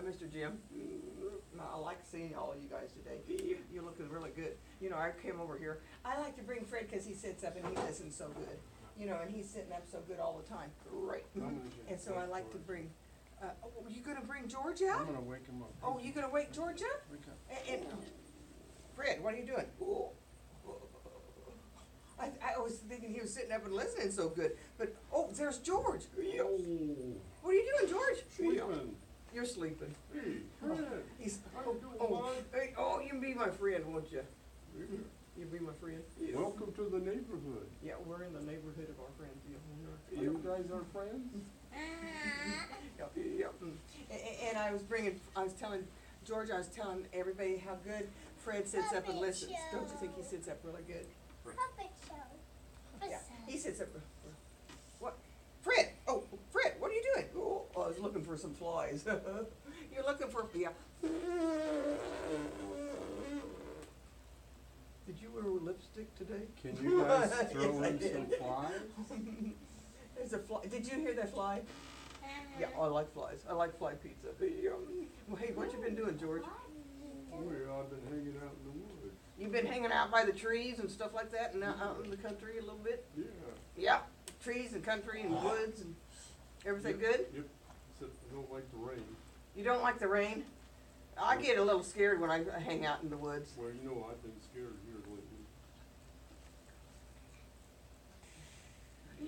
Mr. Jim. I like seeing all of you guys today. You're looking really good. You know, I came over here. I like to bring Fred because he sits up and he listens so good. You know, and he's sitting up so good all the time. Right. And so I like to bring, oh, you gonna bring George out? I'm gonna wake him up. Oh, you gonna wake George up? Wake up. And Fred, what are you doing? I was thinking he was sitting up and listening so good. But, oh, there's George. Oh, What are you doing, George? sleeping. You're sleeping. Hey, Fred. He's, How you doing, oh, bud? hey, oh, you can be my friend, won't you? You be my friend? Welcome to the neighborhood. Yeah, we're in the neighborhood of our friends. Yeah, Are you guys our friends? yeah. And I was telling George, I was telling everybody how good Fred sits up and listens. Don't you think he sits up really good? Puppet show. Yeah, he sits up. What? Fred! Oh, Fred, what are you doing? Oh, I was looking for some flies. You're looking for, yeah. Did you wear lipstick today? Can you guys throw Yes, I in did. some flies? There's a fly. Did you hear that fly? Yeah, I like flies. I like fly pizza. Well, hey, what you been doing, George? Well, I've been hanging out in the woods. You been hanging out by the trees and stuff like that, and out in the country a little bit? Yeah. Yeah, trees and country and woods and everything good? Yep. Except I don't like the rain. You don't like the rain? I get a little scared when I hang out in the woods. Well, you know, I've been scared here lately.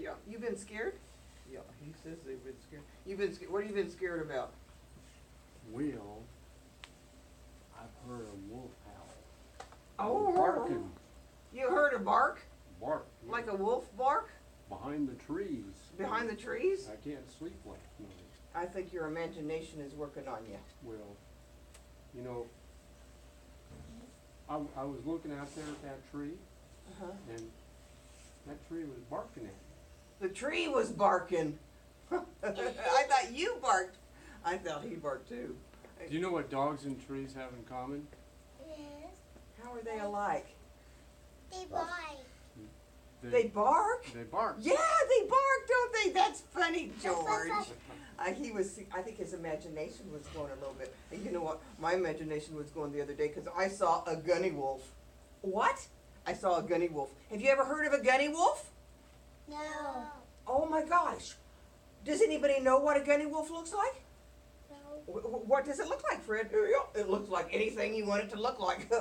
Yeah, you been scared? Yeah, he says they've been scared. You've been scared. What have you been scared about? Well, I've heard a wolf howl. Oh, Barking. you heard a bark? Bark. yeah. Like a wolf bark? Behind the trees. Behind the trees? I can't sleep last night. I think your imagination is working on you. Well, you know, I was looking out there at that tree, Uh-huh. and that tree was barking at me. The tree was barking. I thought you barked. I thought he barked too. Do you know what dogs and trees have in common? Yes. How are they alike? They buy. They bark? They bark. Yeah, they bark, don't they? That's funny, George. I think his imagination was going a little bit. And you know what? My imagination was going the other day because I saw a Gunny Wolf. What? I saw a Gunny Wolf. Have you ever heard of a Gunny Wolf? No. Oh my gosh. Does anybody know what a Gunny Wolf looks like? No. What does it look like, Fred? It looks like anything you want it to look like.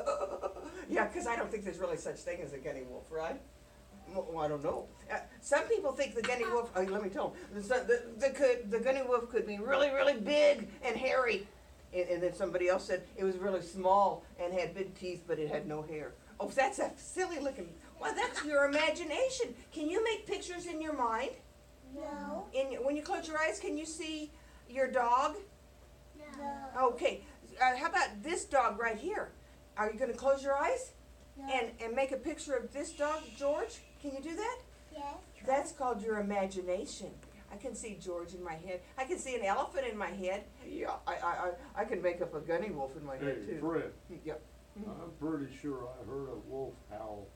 Yeah, because I don't think there's really such thing as a Gunny Wolf, right? Well, I don't know. Some people think the Gunny Wolf, let me tell them, the Gunny Wolf could be really, really big and hairy. And then somebody else said it was really small and had big teeth, but it had no hair. Oh, that's a silly looking, well, that's your imagination. Can you make pictures in your mind? No. When you close your eyes, can you see your dog? No. Okay, how about this dog right here? Are you going to close your eyes No. and make a picture of this dog, George? Can you do that? Yes. That's called your imagination. I can see George in my head. I can see an elephant in my head. Yeah, I can make up a Gunny Wolf in my Hey, head too. Fred, Yep. I'm pretty sure I heard a wolf howl.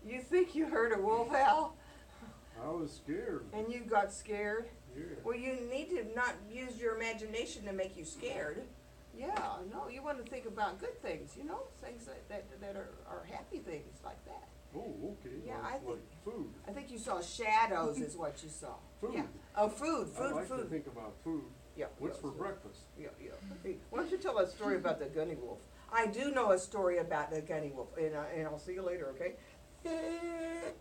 You think you heard a wolf howl I was scared. and you got scared? Yeah. Well, you need to not use your imagination to make you scared. Yeah, no, you want to think about good things, you know, things that are happy things like that. Oh, okay. Yeah, Like- I think- like food. I think you saw shadows is what you saw. Food. Yeah. Oh, food, I like to food. think about food. Yeah. What's yeah, for so- breakfast? Yeah, yeah. Hey, why don't you tell a story about the Gunny Wolf? I do know a story about the Gunny Wolf, and I'll see you later, okay?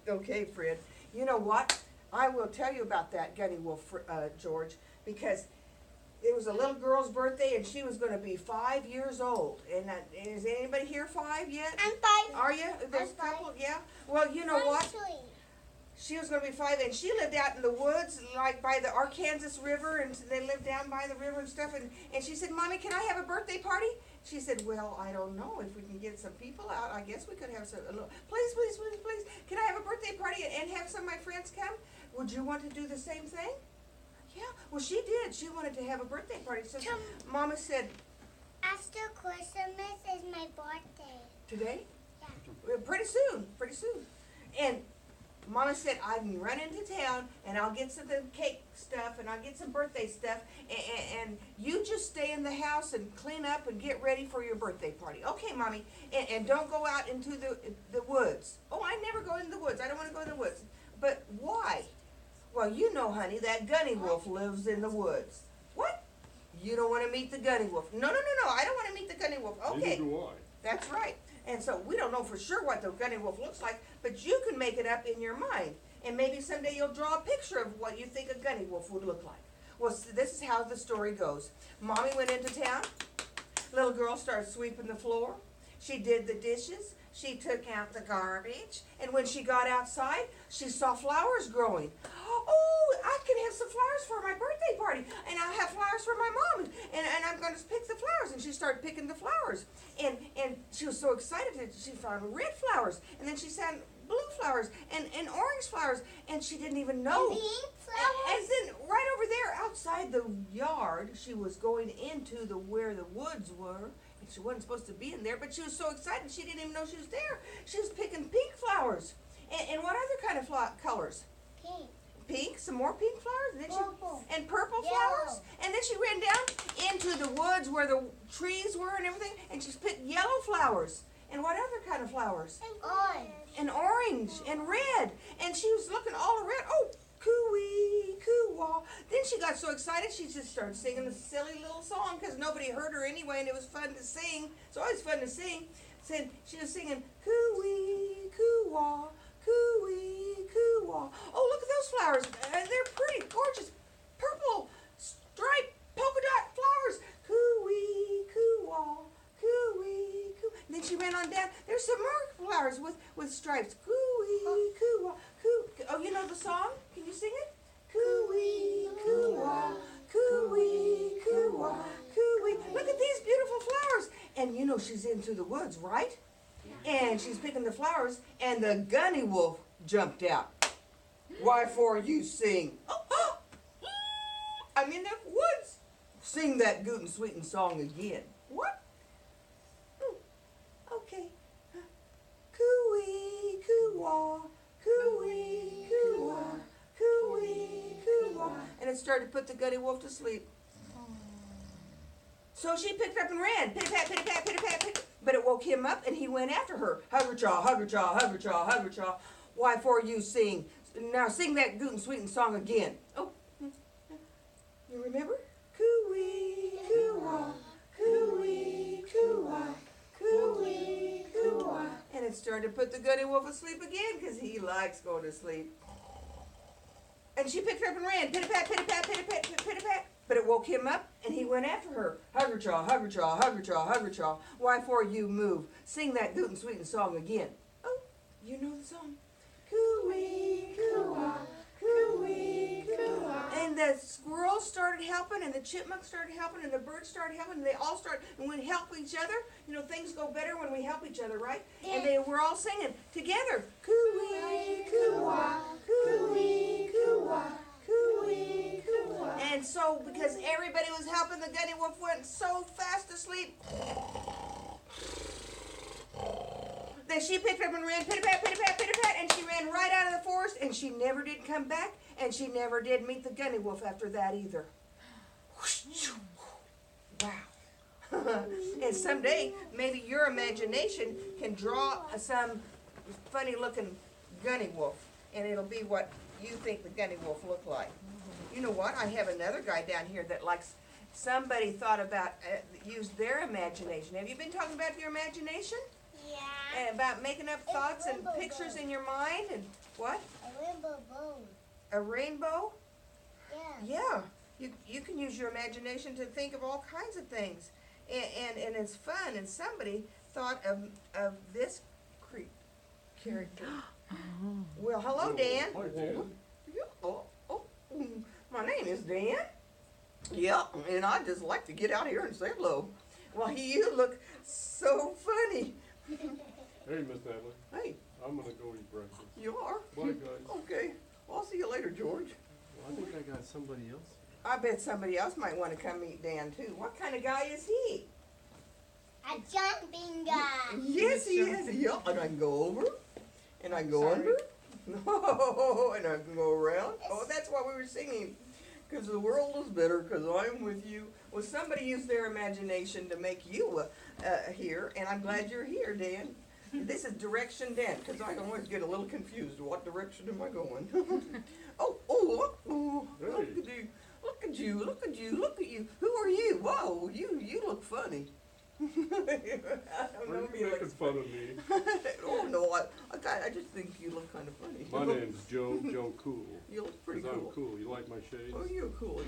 Okay, Fred. You know what? I will tell you about that Gunny Wolf, George, because it was a little girl's birthday, and she was going to be 5 years old. And is anybody here 5 yet? I'm 5. Are you? There's a I'm 5. couple, yeah. Well, you know what? She was going to be 5, and she lived out in the woods, like by the Arkansas River, and they lived down by the river and stuff. And she said, "Mommy, can I have a birthday party?" She said, "Well, I don't know. If we can get some people out, I guess we could have a little. Please, please, please, please. Can I have a birthday party and have some of my friends come? Would you want to do the same thing?" Yeah. Well, she did. She wanted to have a birthday party. So Mama said, After Christmas is my birthday. "Today? Yeah. Pretty soon. Pretty soon." And Mama said I can run into town and I'll get some of the cake stuff and I'll get some birthday stuff and you just stay in the house and clean up and get ready for your birthday party. Okay, Mommy, and don't go out into the woods. Oh, I never go in the woods. I don't want to go in the woods. But why? Well, you know, honey, that Gunny Wolf lives in the woods. What? You don't want to meet the Gunny Wolf? No, I don't want to meet the Gunny Wolf. Okay. Neither do I. That's right. And so we don't know for sure what the Gunny Wolf looks like, but you can make it up in your mind. And maybe someday you'll draw a picture of what you think a Gunny Wolf would look like. Well, this is how the story goes. Mommy went into town. Little girl started sweeping the floor. She did the dishes. She took out the garbage. And when she got outside, she saw flowers growing. Oh, I can have some flowers for my birthday party. And I'll have flowers for my mom. And I'm going to pick the flowers. And she started picking the flowers. And she was so excited that she found red flowers. And then she found blue flowers and orange flowers. And she didn't even know. Pink flowers? And then right over there outside the yard, she was going into where the woods were. And she wasn't supposed to be in there, but she was so excited she didn't even know she was there. She was picking pink flowers. And what other kind of colors? Pink. Pink, some more pink flowers. And then Purple. And purple Yellow. flowers. And then she ran down into the woods where the trees were and everything, and she picked yellow flowers. And what other kind of flowers? Orange. And orange and red. And she was looking all around. Oh, coo-wee, coo-wah. Then she got so excited she just started singing a silly little song because nobody heard her anyway and it was fun to sing. It's always fun to sing. She was singing coo-wee, coo-wah, coo-wee, coo-wah. Oh, look at those flowers. They're pretty, gorgeous, purple, striped, polka dot flowers. Coo-wee, coo-wah, coo-wee, coo. And then she ran on down. There's some more flowers with stripes. Coo-wee, coo-wah, coo. Oh, you know the song? Can you sing it? Coo-wee, coo-wah, coo-wee, coo-wah, coo-wee. Look at these beautiful flowers. And you know she's into the woods, right? And she's picking the flowers, and the Gunny Wolf jumped out. Why for you sing? I'm in the woods. Sing that Gootin' Sweetin' song again. What? Okay. Coo-wee, coo-wah, coo-wee, coo-wah, coo-wee, coo-wah. And it started to put the Gunny Wolf to sleep. So she picked up and ran. Pitty-pat, pitty-pat, pitty-pat, pitty. But it woke him up and he went after her. Hugger-chaw, hugger-chaw, hugger-chaw, hugger-chaw. Why for you sing? Now sing that Gootin' Sweetin' song again. Oh, you remember? Coo-wee, coo-wah, coo-wee, coo-wah, coo-wee, coo-wah. And it started to put the Gunny Wolf asleep again because he likes going to sleep. And she picked her up and ran. Pitty-pat, pitty-pat, pitty-pat, pitty-pat. But it woke him up, and he went after her. Hugger-chaw, hugger-chaw, hugger-chaw, hugger-chaw. Why for you move? Sing that Gootin' Sweetin' song again. Oh, you know the song. Coo-wee, coo-wah, coo-wee, coo-wah. And the squirrels started helping, and the chipmunks started helping, and the birds started helping, and they all started, and we help each other. You know, things go better when we help each other, right? And they were all singing together. Coo-wee, coo-wah, coo-wee, coo-wah, coo-wee, coo-wah. And so, because everybody was helping, the Gunny Wolf went so fast to sleep. Then she picked up and ran, pitty-pat, pitty-pat, pitty-pat, and she ran right out of the forest, and she never did come back, and she never did meet the Gunny Wolf after that either. Wow. And someday, maybe your imagination can draw some funny-looking Gunny Wolf, and it'll be what you think the Gunny Wolf looked like. You know what? I have another guy down here that likes, somebody thought about, used their imagination. Have you been talking about your imagination? Yeah. And about making up thoughts and rainbow pictures bow. in your mind and what? A rainbow bow. A rainbow? Yeah. Yeah. You can use your imagination to think of all kinds of things. And it's fun. And somebody thought of this character. Well, hello, Dan. Hi, Dan. Yeah. My name is Dan. Yeah, and I just like to get out here and say hello. Well, you look so funny. Hey, Miss Natalie. Hey, I'm gonna go eat breakfast. you are? Bye, guys. Okay. Well, I'll see you later, George. Well, I think I got somebody else. I bet somebody else might want to come meet Dan, too. What kind of guy is he? A jumping guy. Yes, he is. Yeah, and I can go over, and I can go under, No, and I can go around. Oh, that's why we were singing. Because the world is better because I'm with you. Well, somebody used their imagination to make you here, and I'm glad you're here, Dan. This is direction Dan, because I always get a little confused. What direction am I going? Look, look at you. Look at you, look at you, look at you. Who are you? Whoa, you look funny. I don't Why know are if you you making look. fun of me? Oh no, I just think you look kind of funny. My name's Joe Cool. You look pretty 'Cause I'm cool. cool. You like my shades? Oh, you're cool.